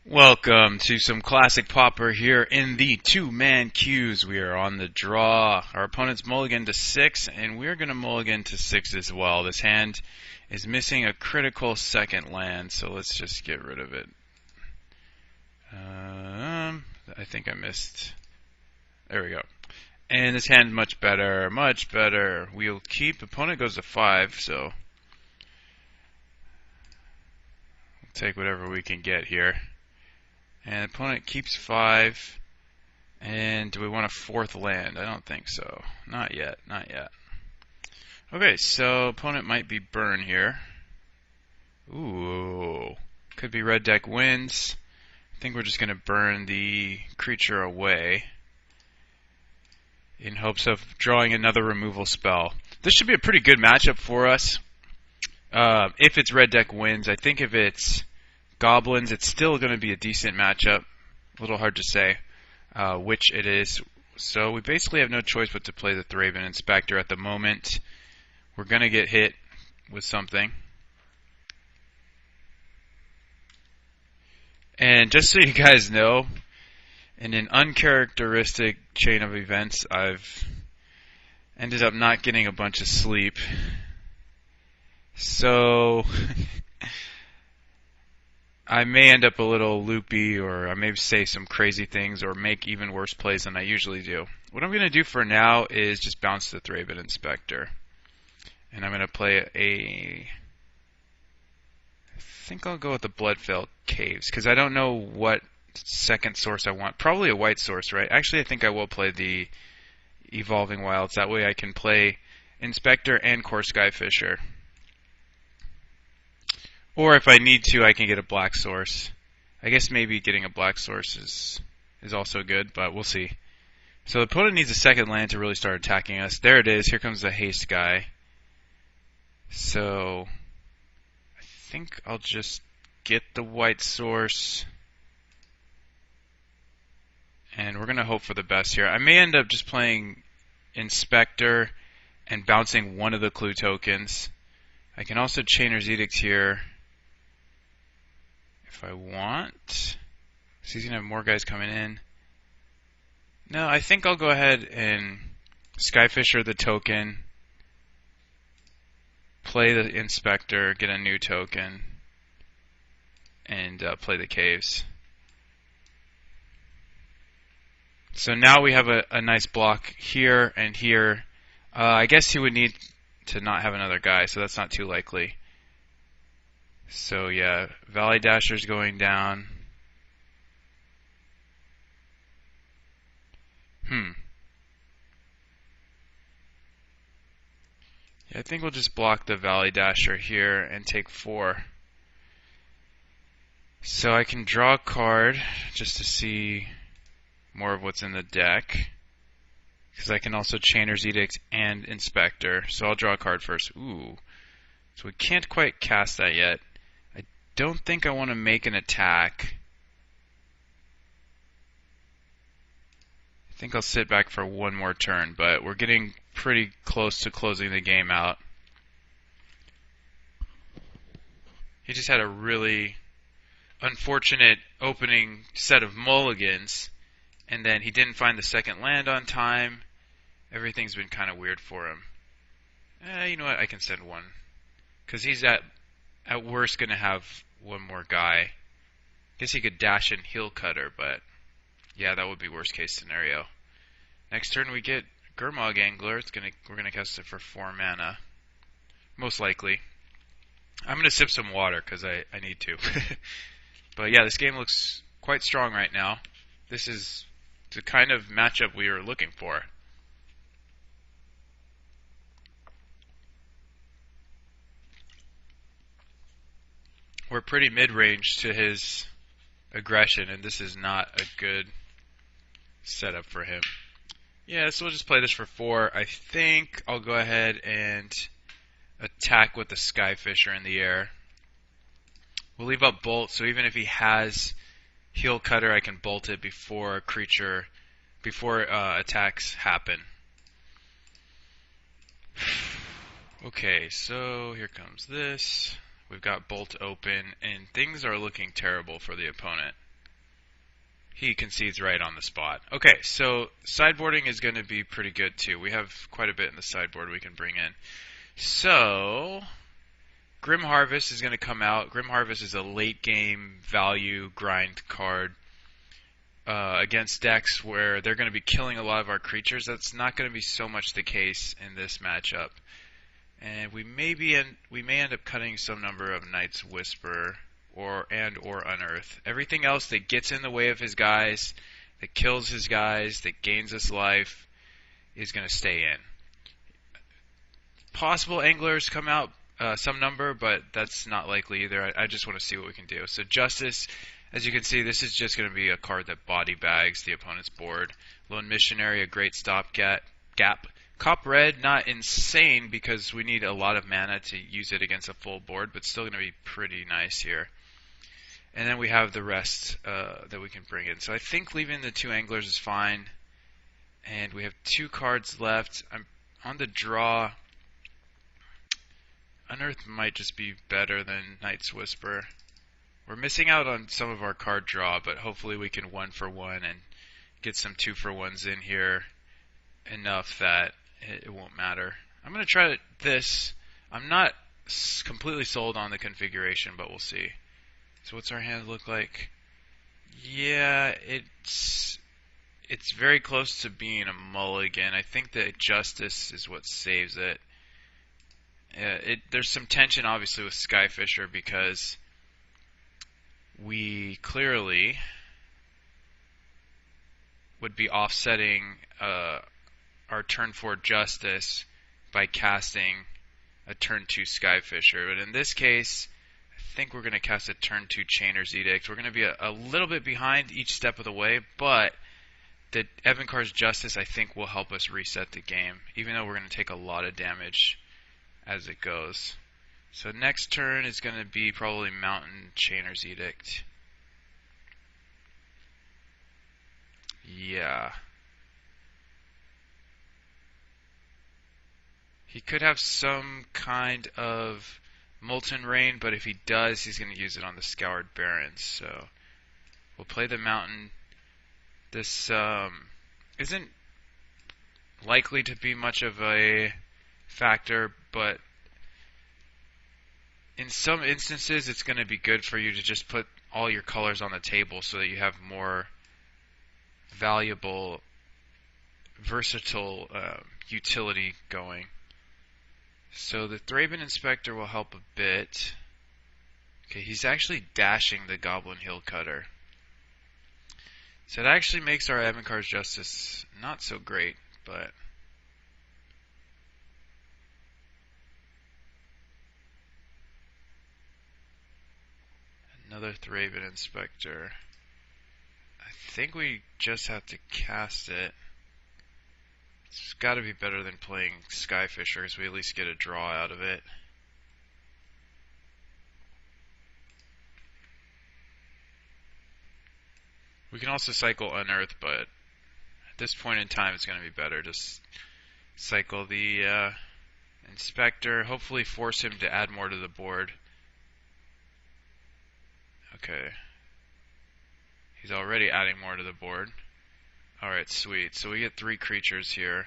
Welcome to some classic Pauper here in the two-man queues. We are on the draw. Our opponent's mulligan to 6, and we're going to mulligan to 6 as well. This hand is missing a critical second land, so let's just get rid of it. I think I missed. There we go. And this hand much better, much better. We'll keep. Opponent goes to 5, so we'll take whatever we can get here. And opponent keeps 5. And do we want a 4th land? I don't think so. Not yet. Not yet. Okay, so opponent might be burn here. Ooh. Could be red deck wins. I think we're just going to burn the creature away in hopes of drawing another removal spell. This should be a pretty good matchup for us. If it's red deck wins. I think if it's goblins, it's still going to be a decent matchup. A little hard to say which it is. So we basically have no choice but to play the Thraben Inspector at the moment. We're going to get hit with something. And just so you guys know, in an uncharacteristic chain of events, I've ended up not getting a bunch of sleep. So I may end up a little loopy, or I may say some crazy things, or make even worse plays than I usually do. What I'm going to do for now is just bounce the Thraben Inspector. And I'm going to play I think I'll go with the Bloodfell Caves, because I don't know what second source I want. Probably a white source, right? Actually, I think I will play the Evolving Wilds. That way I can play Inspector and Core Skyfisher. Or if I need to, I can get a black source. I guess maybe getting a black source is also good, but we'll see. So the opponent needs a second land to really start attacking us. There it is. Here comes the haste guy. So I think I'll just get the white source. And we're going to hope for the best here. I may end up just playing Inspector and bouncing one of the clue tokens. I can also Chainer's Edict here if I want. So he's going to have more guys coming in. No, I think I'll go ahead and Skyfisher the token, play the Inspector, get a new token, and play the caves. So now we have a nice block here and here. I guess he would need to not have another guy, so that's not too likely. So yeah, Valley Dasher's going down. Yeah, I think we'll just block the Valley Dasher here and take 4. So I can draw a card just to see more of what's in the deck, because I can also Chainer's Edict and Inspector. So I'll draw a card first. Ooh. So we can't quite cast that yet. I don't think I want to make an attack. I think I'll sit back for one more turn, but we're getting pretty close to closing the game out. He just had a really unfortunate opening set of mulligans, and then he didn't find the second land on time. Everything's been kind of weird for him. You know what? I can send one, because he's at worst going to have one more guy. Guess he could dash and Heel Cutter, but yeah, that would be worst case scenario. Next turn we get Gurmag Angler. We're gonna cast it for 4 mana, most likely. I'm gonna sip some water because I need to. But yeah, this game looks quite strong right now. This is the kind of matchup we were looking for. We're pretty mid-range to his aggression, and this is not a good setup for him. Yeah, so we'll just play this for 4. I think I'll go ahead and attack with the Skyfisher in the air. We'll leave up Bolt, so even if he has Heel Cutter, I can bolt it before attacks happen. Okay, so here comes this. We've got Bolt open, and things are looking terrible for the opponent. He concedes right on the spot. Okay, so sideboarding is going to be pretty good too. We have quite a bit in the sideboard we can bring in. So, Grim Harvest is going to come out. Grim Harvest is a late game value grind card against decks where they're going to be killing a lot of our creatures. That's not going to be so much the case in this matchup. And we may end up cutting some number of Night's Whisper or Unearth. Everything else that gets in the way of his guys, that kills his guys, that gains us life, is going to stay in. Possible Anglers come out some number, but that's not likely either. I just want to see what we can do. So Justice, as you can see, this is just going to be a card that body bags the opponent's board. Lone Missionary, a great stopgap. Cop Red, not insane because we need a lot of mana to use it against a full board, but still going to be pretty nice here. And then we have the rest that we can bring in. So I think leaving the 2 Anglers is fine. And we have 2 cards left. I'm on the draw. Unearth might just be better than Night's Whisper. We're missing out on some of our card draw, but hopefully we can 1-for-1 and get some 2-for-1s in here enough that it won't matter. I'm going to try this. I'm not completely sold on the configuration, but we'll see. So what's our hand look like? Yeah, it's very close to being a mulligan. I think that Justice is what saves it. There's some tension, obviously, with Skyfisher because we clearly would be offsetting our turn 4 Justice by casting a turn 2 Skyfisher. But in this case, I think we're going to cast a turn 2 Chainer's Edict. We're going to be a little bit behind each step of the way, but the Evankar's Justice, I think, will help us reset the game, even though we're going to take a lot of damage as it goes. So next turn is going to be probably Mountain Chainer's Edict. Yeah. He could have some kind of Molten Rain, but if he does, he's going to use it on the Scoured Barrens. So we'll play the Mountain. This isn't likely to be much of a factor, but in some instances it's going to be good for you to just put all your colors on the table so that you have more valuable, versatile utility going. So the Thraben Inspector will help a bit. Okay, he's actually dashing the Goblin Heel Cutter. So it actually makes our Evankar's Justice not so great, but another Thraben Inspector. I think we just have to cast it. It's got to be better than playing Skyfisher, because we at least get a draw out of it. We can also cycle Unearth, but at this point in time it's going to be better to cycle the Inspector, hopefully force him to add more to the board. Okay. He's already adding more to the board. Alright, sweet. So we get 3 creatures here.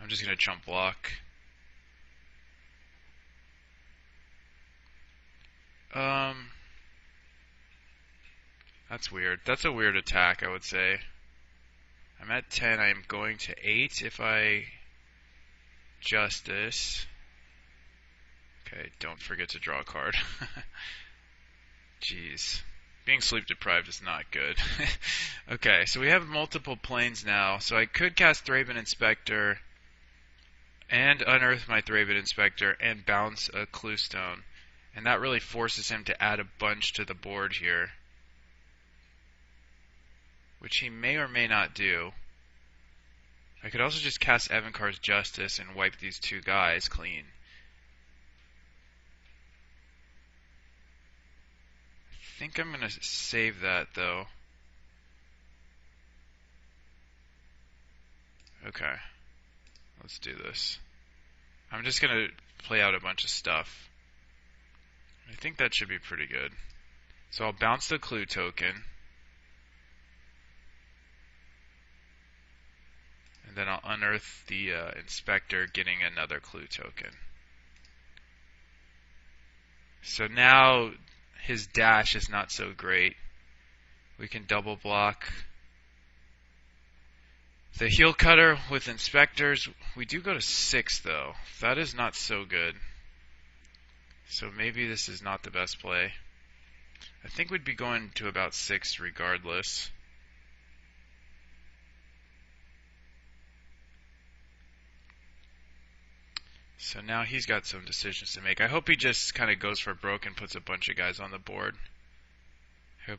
I'm just going to chump block. That's weird. That's a weird attack, I would say. I'm at 10. I'm going to 8 if I Justice. Okay, don't forget to draw a card. Jeez. Being sleep deprived is not good. Okay, so we have multiple planes now. So I could cast Thraben Inspector and unearth my Thraben Inspector and bounce a Cluestone. And that really forces him to add a bunch to the board here, which he may or may not do. I could also just cast Evankar's Justice and wipe these 2 guys clean. I think I'm going to save that, though. Okay. Let's do this. I'm just going to play out a bunch of stuff. I think that should be pretty good. So I'll bounce the Clue token. then I'll unearth the inspector, getting another clue token. So now his dash is not so great. We can double block. The heel cutter with inspectors, we do go to 6 though. That is not so good. So maybe this is not the best play. I think we'd be going to about 6 regardless. So now he's got some decisions to make. I hope he just kind of goes for broke and puts a bunch of guys on the board. Hope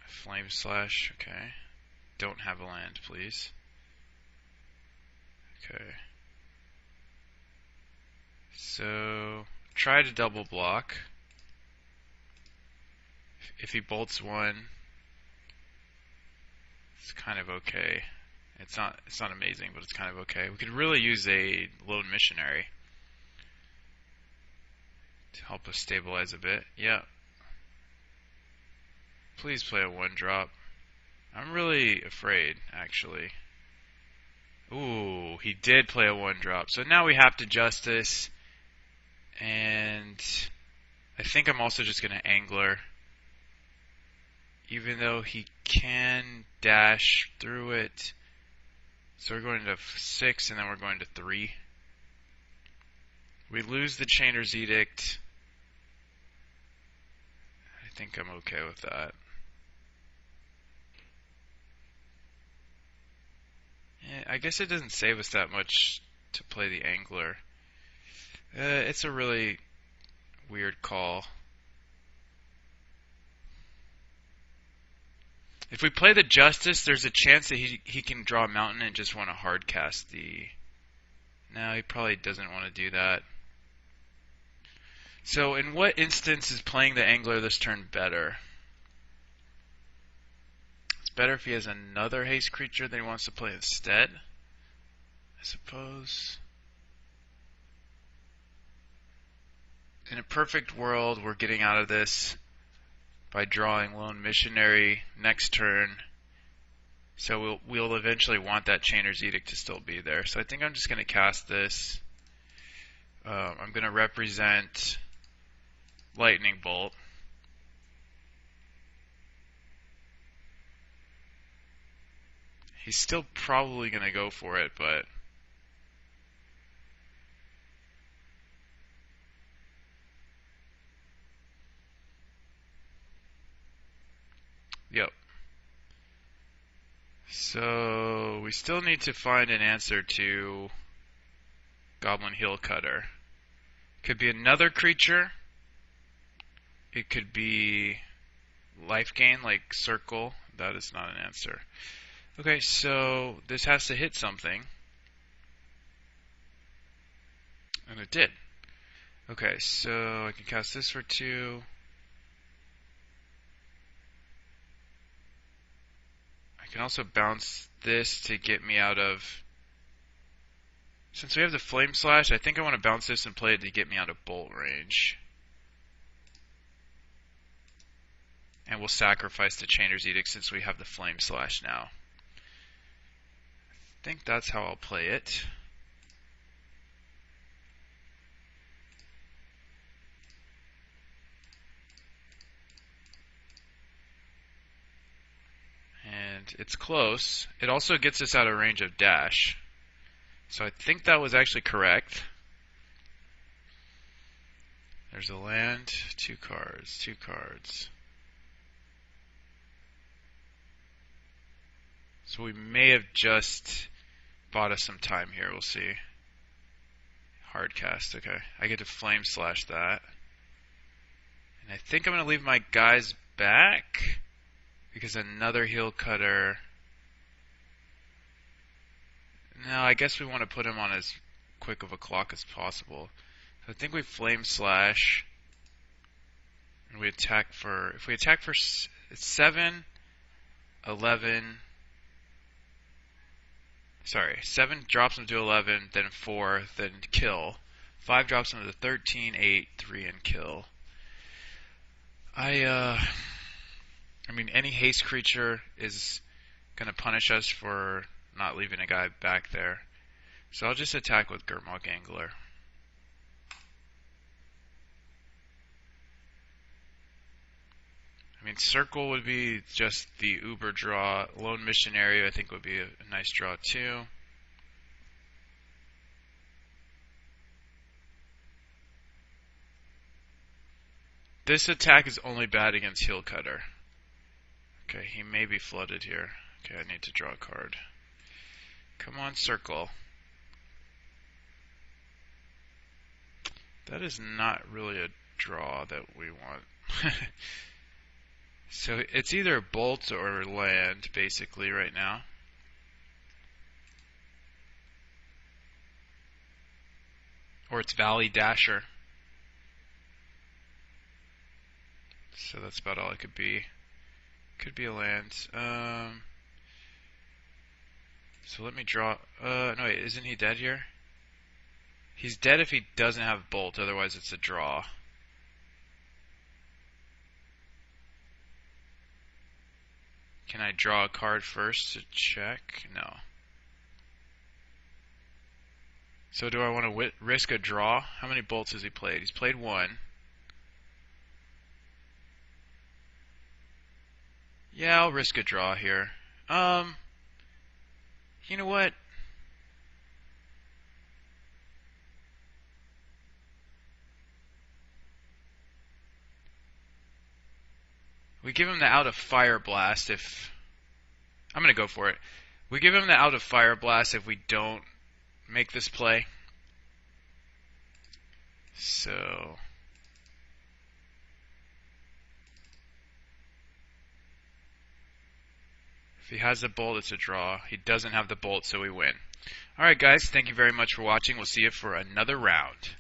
Flame Slash, okay. Don't have a land, please. Okay. So try to double block. If he bolts one, it's kind of okay. It's not amazing, but it's kind of okay. We could really use a lone missionary to help us stabilize a bit. Yeah. Please play a 1-drop. I'm really afraid, actually. Ooh, he did play a 1-drop. So now we have to Justice. And I think I'm also just going to Angler. Even though he can dash through it. So we're going to 6 and then we're going to 3. We lose the Chainer's Edict. I think I'm okay with that. Yeah, I guess it doesn't save us that much to play the Angler. It's a really weird call. If we play the Justice, there's a chance that he can draw a Mountain and just want to hard cast the... No, he probably doesn't want to do that. So in what instance is playing the Angler this turn better? It's better if he has another haste creature that he wants to play instead, I suppose. In a perfect world, we're getting out of this by drawing Lone Missionary next turn. So we'll eventually want that Chainer's Edict to still be there. So I think I'm just going to cast this. I'm going to represent Lightning Bolt. He's still probably going to go for it, but... Yep. So we still need to find an answer to Goblin Heel Cutter. Could be another creature. It could be life gain like Circle. That is not an answer. Okay, so this has to hit something. And it did. Okay, so I can cast this for 2. I can also bounce this to get me out of... Since we have the Flame Slash, I think I want to bounce this and play it to get me out of bolt range. And we'll sacrifice the Chainer's Edict since we have the Flame Slash now. I think that's how I'll play it. And it's close. It also gets us out of range of dash. So I think that was actually correct. There's a land, 2 cards, 2 cards. So we may have just bought us some time here, we'll see. Hard cast, okay. I get to Flame Slash that. And I think I'm going to leave my guys back, because another Heel Cutter... No, I guess we want to put him on as quick of a clock as possible. So I think we Flame Slash, and we attack for... If we attack for 7, 11... Sorry, 7 drops him to 11, then 4, then kill. 5 drops him to 13, 8, 3, and kill. I mean, any haste creature is going to punish us for not leaving a guy back there. So I'll just attack with Gurmag Angler. I mean, Circle would be just the uber draw. Lone Missionary, I think, would be a nice draw too. This attack is only bad against Heel Cutter. Okay, he may be flooded here. Okay, I need to draw a card. Come on, Circle. That is not really a draw that we want. So it's either Bolt or land, basically, right now. Or it's Valley Dasher. So that's about all it could be. Could be a land. So let me draw. No, wait, isn't he dead here? He's dead if he doesn't have Bolt, otherwise it's a draw. Can I draw a card first to check? No. So do I want to risk a draw? How many bolts has he played? He's played one. Yeah, I'll risk a draw here. You know what? We give him the out of Fire Blast if... I'm going to go for it. We give him the out of Fire Blast if we don't make this play. So... if he has the Bolt, it's a draw. He doesn't have the Bolt, so we win. Alright guys, thank you very much for watching. We'll see you for another round.